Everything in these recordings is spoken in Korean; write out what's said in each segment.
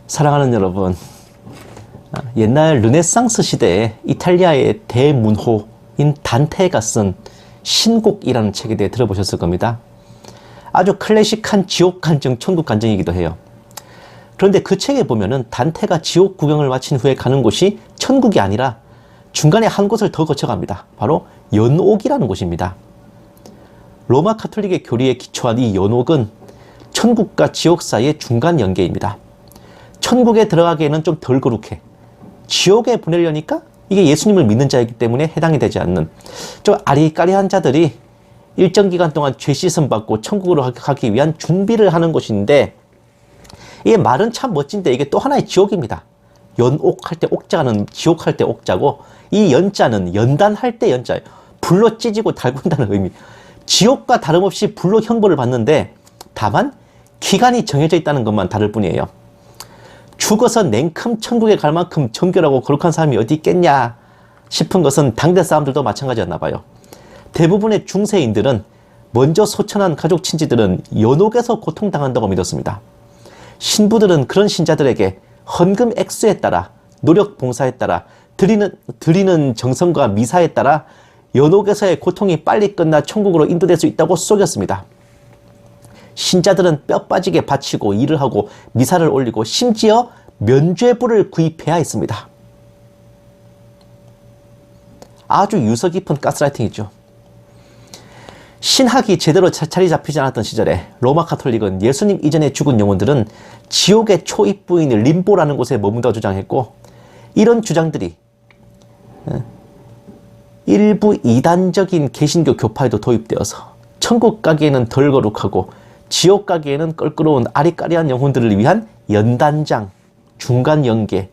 사랑하는 여러분, 옛날 르네상스 시대에 이탈리아의 대문호인 단테가 쓴 신곡이라는 책에 대해 들어보셨을 겁니다. 아주 클래식한 지옥 간증, 천국 간증이기도 해요. 그런데 그 책에 보면은 단테가 지옥 구경을 마친 후에 가는 곳이 천국이 아니라 중간에 한 곳을 더 거쳐갑니다. 바로 연옥이라는 곳입니다. 로마 카톨릭의 교리에 기초한 이 연옥은 천국과 지옥 사이의 중간 연계입니다. 천국에 들어가기에는 좀 덜 거룩해. 지옥에 보내려니까 이게 예수님을 믿는 자이기 때문에 해당이 되지 않는 좀 아리까리한 자들이 일정 기간 동안 죄 씻음 받고 천국으로 가기 위한 준비를 하는 곳인데, 이게 말은 참 멋진데 이게 또 하나의 지옥입니다. 연옥할 때 옥자는 지옥할 때 옥자고, 이 연자는 연단할 때 연자예요. 불로 찢고 달군다는 의미. 지옥과 다름없이 불로 형벌을 받는데 다만 기간이 정해져 있다는 것만 다를 뿐이에요. 죽어서 냉큼 천국에 갈 만큼 정결하고 거룩한 사람이 어디 있겠냐 싶은 것은 당대 사람들도 마찬가지였나 봐요. 대부분의 중세인들은 먼저 소천한 가족 친지들은 연옥에서 고통당한다고 믿었습니다. 신부들은 그런 신자들에게 헌금 액수에 따라, 노력 봉사에 따라, 드리는 정성과 미사에 따라 연옥에서의 고통이 빨리 끝나 천국으로 인도될 수 있다고 속였습니다. 신자들은 뼈 빠지게 바치고 일을 하고 미사를 올리고 심지어 면죄부를 구입해야 했습니다. 아주 유서 깊은 가스라이팅이죠. 신학이 제대로 자리 잡히지 않았던 시절에 로마 카톨릭은 예수님 이전에 죽은 영혼들은 지옥의 초입부인 림보라는 곳에 머문다고 주장했고, 이런 주장들이 일부 이단적인 개신교 교파에도 도입되어서 천국 가기에는 덜 거룩하고 지옥 가기에는 껄끄러운 아리까리한 영혼들을 위한 연단장, 중간 연계,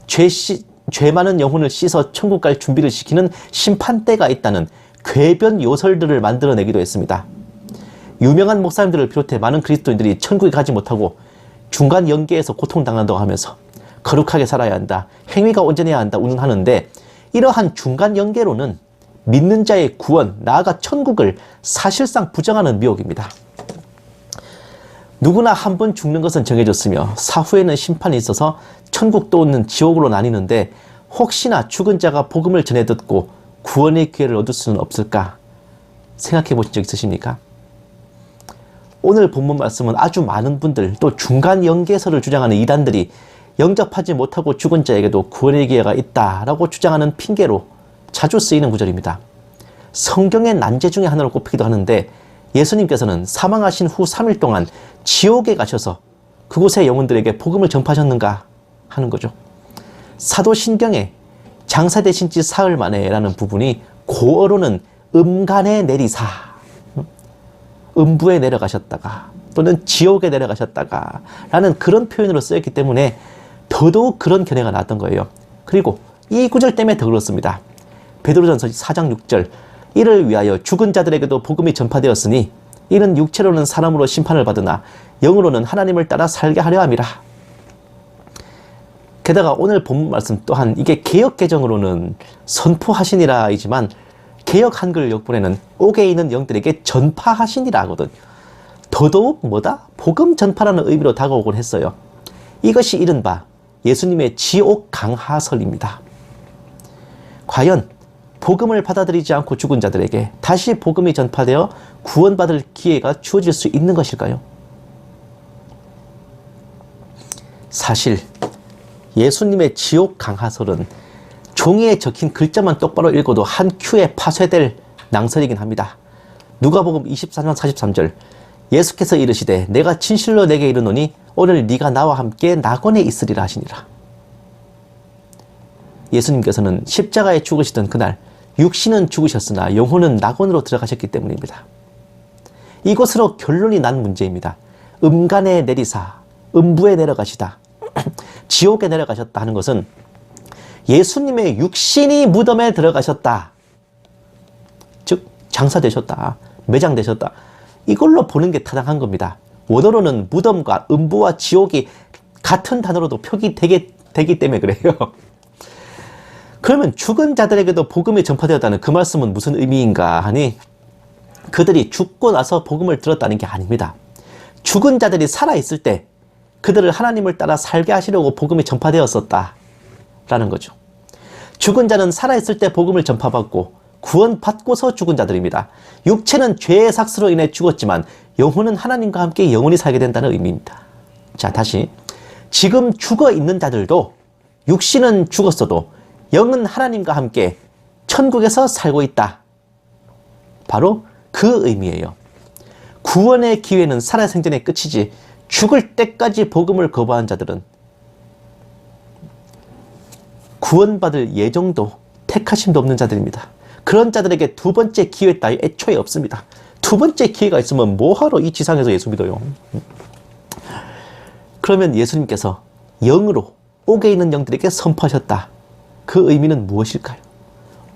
죄 많은 영혼을 씻어 천국 갈 준비를 시키는 심판대가 있다는 궤변 요설들을 만들어내기도 했습니다. 유명한 목사님들을 비롯해 많은 그리스도인들이 천국에 가지 못하고 중간 연계에서 고통당한다고 하면서 거룩하게 살아야 한다, 행위가 온전해야 한다 운운하는데, 이러한 중간 연계로는 믿는 자의 구원, 나아가 천국을 사실상 부정하는 미혹입니다. 누구나 한 번 죽는 것은 정해졌으며 사후에는 심판이 있어서 천국 또는 지옥으로 나뉘는데, 혹시나 죽은 자가 복음을 전해 듣고 구원의 기회를 얻을 수는 없을까 생각해 보신 적 있으십니까? 오늘 본문 말씀은 아주 많은 분들, 또 중간 연계설을 주장하는 이단들이 영접하지 못하고 죽은 자에게도 구원의 기회가 있다라고 주장하는 핑계로 자주 쓰이는 구절입니다. 성경의 난제 중에 하나로 꼽히기도 하는데, 예수님께서는 사망하신 후 3일 동안 지옥에 가셔서 그곳의 영혼들에게 복음을 전파하셨는가 하는 거죠. 사도신경에 장사 되신 지 사흘 만에 라는 부분이 고어로는 음간에 내리사, 음부에 내려가셨다가 또는 지옥에 내려가셨다가 라는 그런 표현으로 쓰였기 때문에 더더욱 그런 견해가 나왔던 거예요. 그리고 이 구절 때문에 더 그렇습니다. 베드로전서 4장 6절, 이를 위하여 죽은 자들에게도 복음이 전파되었으니 이는 육체로는 사람으로 심판을 받으나 영으로는 하나님을 따라 살게 하려 함이라. 게다가 오늘 본문 말씀 또한 이게 개역 개정으로는 선포하시니라이지만 개역 한글 역본에는 옥에 있는 영들에게 전파하시니라 하거든. 더더욱 뭐다? 복음 전파라는 의미로 다가오곤 했어요. 이것이 이른바 예수님의 지옥 강하설입니다. 과연 복음을 받아들이지 않고 죽은 자들에게 다시 복음이 전파되어 구원받을 기회가 주어질 수 있는 것일까요? 사실 예수님의 지옥 강하설은 종이에 적힌 글자만 똑바로 읽어도 한 큐에 파쇄될 낭설이긴 합니다. 누가복음 24장 43절, 예수께서 이르시되 내가 진실로 내게 이르노니 오늘 네가 나와 함께 낙원에 있으리라 하시니라. 예수님께서는 십자가에 죽으시던 그날 육신은 죽으셨으나 영혼은 낙원으로 들어가셨기 때문입니다. 이것으로 결론이 난 문제입니다. 음간에 내리사, 음부에 내려가시다, 지옥에 내려가셨다 하는 것은 예수님의 육신이 무덤에 들어가셨다, 즉 장사되셨다, 매장되셨다, 이걸로 보는 게 타당한 겁니다. 원어로는 무덤과 음부와 지옥이 같은 단어로도 표기되기 때문에 그래요. 그러면 죽은 자들에게도 복음이 전파되었다는 그 말씀은 무슨 의미인가 하니, 그들이 죽고 나서 복음을 들었다는 게 아닙니다. 죽은 자들이 살아있을 때 그들을 하나님을 따라 살게 하시려고 복음이 전파되었었다라는 거죠. 죽은 자는 살아있을 때 복음을 전파받고 구원받고서 죽은 자들입니다. 육체는 죄의 삭스로 인해 죽었지만 영혼은 하나님과 함께 영원히 살게 된다는 의미입니다. 자, 다시. 지금 죽어있는 자들도 육신은 죽었어도 영은 하나님과 함께 천국에서 살고 있다. 바로 그 의미예요. 구원의 기회는 살아생전의 끝이지 죽을 때까지 복음을 거부한 자들은 구원받을 예정도 택하심도 없는 자들입니다. 그런 자들에게 두 번째 기회 따위 애초에 없습니다. 두 번째 기회가 있으면 뭐하러 이 지상에서 예수 믿어요? 그러면 예수님께서 영으로 옥에 있는 영들에게 선포하셨다. 그 의미는 무엇일까요?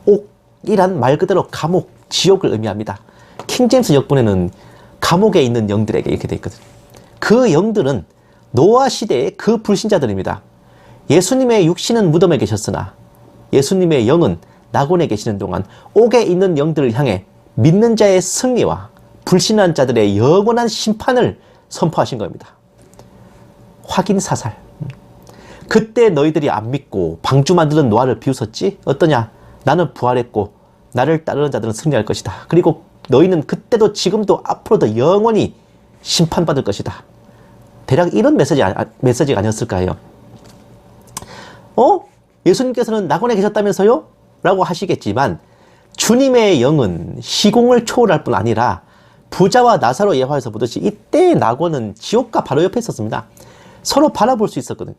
옥이란 말 그대로 감옥, 지옥을 의미합니다. 킹제임스 역본에는 감옥에 있는 영들에게 이렇게 되어 있거든요. 그 영들은 노아 시대의 그 불신자들입니다. 예수님의 육신은 무덤에 계셨으나 예수님의 영은 낙원에 계시는 동안 옥에 있는 영들을 향해 믿는 자의 승리와 불신한 자들의 영원한 심판을 선포하신 겁니다. 확인 사살. 그때 너희들이 안 믿고 방주 만드는 노아를 비웃었지? 어떠냐? 나는 부활했고 나를 따르는 자들은 승리할 것이다. 그리고 너희는 그때도 지금도 앞으로도 영원히 심판받을 것이다. 대략 이런 메시지가 아니었을까요? 예수님께서는 낙원에 계셨다면서요? 라고 하시겠지만 주님의 영은 시공을 초월할 뿐 아니라 부자와 나사로 예화에서 보듯이 이때의 낙원은 지옥과 바로 옆에 있었습니다. 서로 바라볼 수 있었거든요.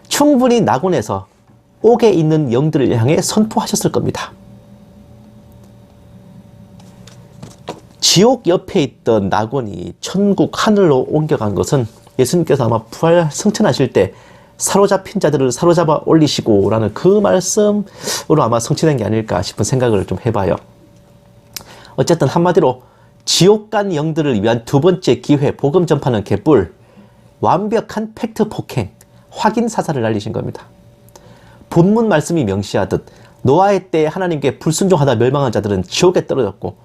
충분히 낙원에서 옥에 있는 영들을 향해 선포하셨을 겁니다. 지옥 옆에 있던 낙원이 천국 하늘로 옮겨간 것은 예수님께서 아마 부활 승천하실 때 사로잡힌 자들을 사로잡아 올리시고 라는 그 말씀으로 아마 성취된 게 아닐까 싶은 생각을 좀 해봐요. 어쨌든 한마디로 지옥 간 영들을 위한 두 번째 기회, 복음 전파는 개뿔, 완벽한 팩트 폭행, 확인 사살을 날리신 겁니다. 본문 말씀이 명시하듯 노아의 때에 하나님께 불순종하다 멸망한 자들은 지옥에 떨어졌고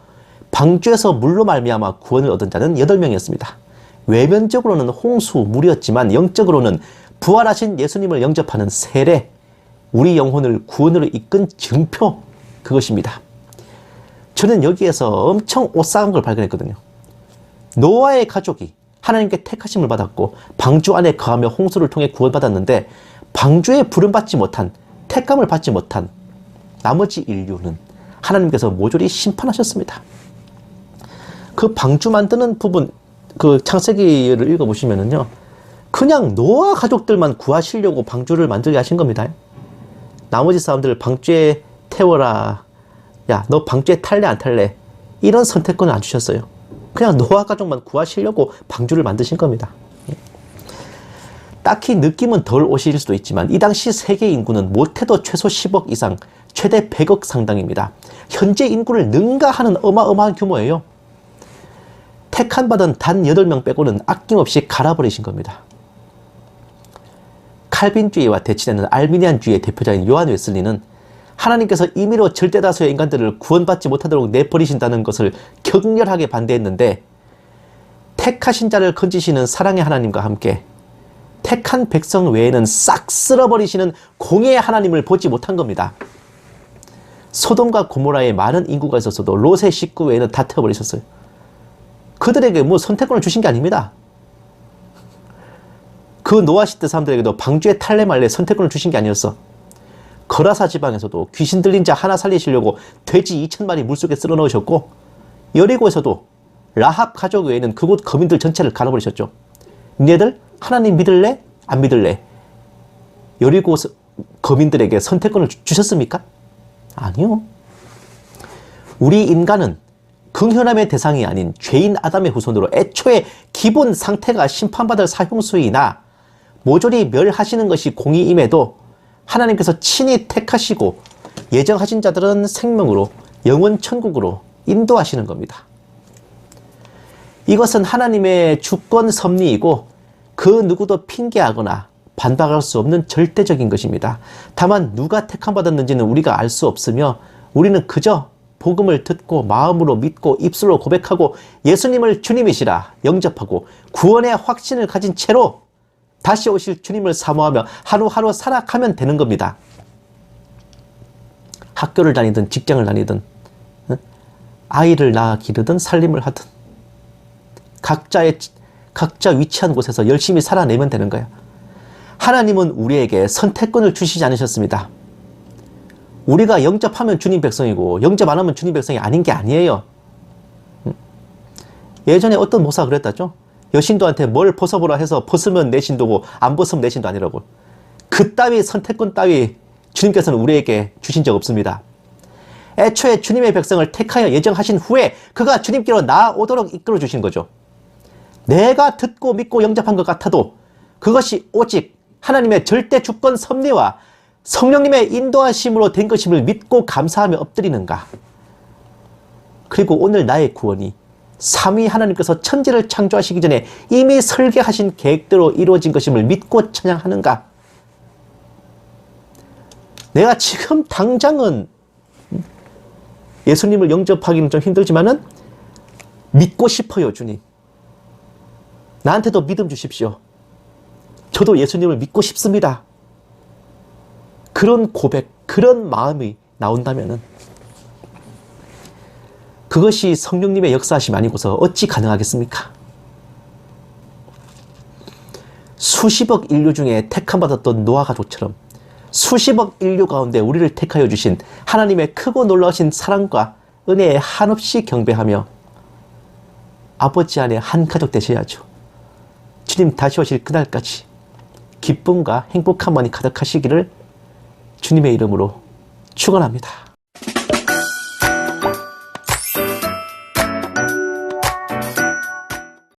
방주에서 물로 말미암아 구원을 얻은 자는 8명이었습니다. 외면적으로는 홍수, 물이었지만 영적으로는 부활하신 예수님을 영접하는 세례, 우리 영혼을 구원으로 이끈 증표, 그것입니다. 저는 여기에서 엄청 오싹한 걸 발견했거든요. 노아의 가족이 하나님께 택하심을 받았고 방주 안에 거하며 홍수를 통해 구원받았는데 방주에 부름받지 못한, 택감을 받지 못한 나머지 인류는 하나님께서 모조리 심판하셨습니다. 그 방주 만드는 부분, 그 창세기를 읽어보시면은요, 그냥 노아 가족들만 구하시려고 방주를 만들게 하신 겁니다. 나머지 사람들을 방주에 태워라. 야, 너 방주에 탈래 안 탈래? 이런 선택권을 안 주셨어요. 그냥 노아 가족만 구하시려고 방주를 만드신 겁니다. 딱히 느낌은 덜 오실 수도 있지만 이 당시 세계 인구는 못해도 최소 10억 이상, 최대 100억 상당입니다. 현재 인구를 능가하는 어마어마한 규모예요. 택함받은 단 8명 빼고는 아낌없이 갈아버리신 겁니다. 칼빈주의와 대치되는 알미니안주의의 대표자인 요한 웨슬리는 하나님께서 임의로 절대다수의 인간들을 구원받지 못하도록 내버리신다는 것을 격렬하게 반대했는데 택하신 자를 건지시는 사랑의 하나님과 함께 택한 백성 외에는 싹 쓸어버리시는 공의의 하나님을 보지 못한 겁니다. 소돔과 고모라에 많은 인구가 있었어도 롯의 식구 외에는 다 태워버리셨어요. 그들에게 뭐 선택권을 주신 게 아닙니다. 그 노아 시대 사람들에게도 방주에 탈래 말래 선택권을 주신 게 아니었어. 거라사 지방에서도 귀신 들린 자 하나 살리시려고 돼지 2,000마리 물속에 쓸어 넣으셨고 여리고에서도 라합 가족 외에는 그곳 거민들 전체를 갈아버리셨죠. 니네들 하나님 믿을래? 안 믿을래? 여리고 거민들에게 선택권을 주셨습니까? 아니요. 우리 인간은 긍휼함의 대상이 아닌 죄인 아담의 후손으로 애초에 기본 상태가 심판받을 사형수이나 모조리 멸하시는 것이 공의임에도 하나님께서 친히 택하시고 예정하신 자들은 생명으로 영원 천국으로 인도하시는 겁니다. 이것은 하나님의 주권 섭리이고 그 누구도 핑계하거나 반박할 수 없는 절대적인 것입니다. 다만 누가 택함받았는지는 우리가 알 수 없으며 우리는 그저 복음을 듣고 마음으로 믿고 입술로 고백하고 예수님을 주님이시라 영접하고 구원의 확신을 가진 채로 다시 오실 주님을 사모하며 하루하루 살아가면 되는 겁니다. 학교를 다니든 직장을 다니든 아이를 낳아 기르든 살림을 하든 각자 위치한 곳에서 열심히 살아내면 되는 거예요. 하나님은 우리에게 선택권을 주시지 않으셨습니다. 우리가 영접하면 주님 백성이고 영접 안 하면 주님 백성이 아닌 게 아니에요. 예전에 어떤 목사가 그랬다죠. 여신도한테 뭘 벗어보라 해서 벗으면 내 신도고 안 벗으면 내 신도 아니라고. 그따위 선택권 따위 주님께서는 우리에게 주신 적 없습니다. 애초에 주님의 백성을 택하여 예정하신 후에 그가 주님께로 나아오도록 이끌어 주신 거죠. 내가 듣고 믿고 영접한 것 같아도 그것이 오직 하나님의 절대 주권 섭리와 성령님의 인도하심으로 된 것임을 믿고 감사하며 엎드리는가. 그리고 오늘 나의 구원이 삼위 하나님께서 천지를 창조하시기 전에 이미 설계하신 계획대로 이루어진 것임을 믿고 찬양하는가. 내가 지금 당장은 예수님을 영접하기는 좀 힘들지만은 믿고 싶어요, 주님. 나한테도 믿음 주십시오. 저도 예수님을 믿고 싶습니다. 그런 고백, 그런 마음이 나온다면은 그것이 성령님의 역사하심이 아니고서 어찌 가능하겠습니까? 수십억 인류 중에 택함받았던 노아 가족처럼 수십억 인류 가운데 우리를 택하여 주신 하나님의 크고 놀라우신 사랑과 은혜에 한없이 경배하며 아버지 안에 한 가족 되셔야죠. 주님 다시 오실 그날까지 기쁨과 행복함만이 가득하시기를 주님의 이름으로 축원합니다.